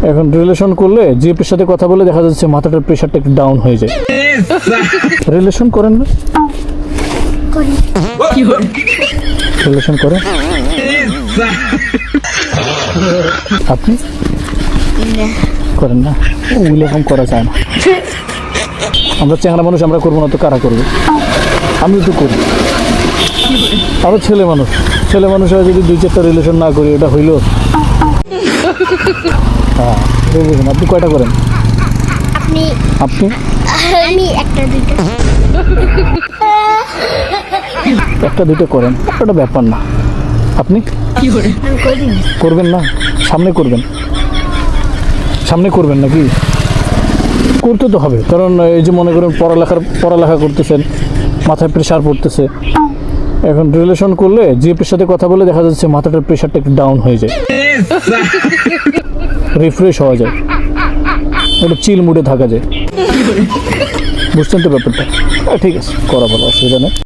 এখন রিলেশন করলে জিএপের সাথে কথা বলে দেখা যাচ্ছে মাথাটার প্রেশারটা একটু ডাউন হয়ে যায়। রিলেশন করেন না? রিলেশন করেন আপনি? করেন না? ওইরকম করা যায় না। আমরা চেহারা মানুষ, আমরা করবো না তো কারা করবে? আমি তো করি। আরো ছেলে মানুষ হয়ে যদি 2-4টা রিলেশন না করি, এটা হইল? হ্যাঁ, আপনি কয়টা করেন? আপনি আমি একটা দুটো করেন, একটা ব্যাপার না। আপনি করবেন না? সামনে করবেন নাকি? করতে তো হবে, কারণ এই যে মনে করেন পড়ালেখা করতেছেন, মাথায় প্রেশার পড়তেছে। এখন রিলেশন করলে জিএপের সাথে কথা বলে দেখা যাচ্ছে মাথাটার প্রেশারটা একটু ডাউন হয়ে যায়, রিফ্রেশ হওয়া যায়, একটা চিল মুডে থাকা যায়। বুঝছেন তো ব্যাপারটা? ঠিক আছে, করা ভালো, অসুবিধা নেই।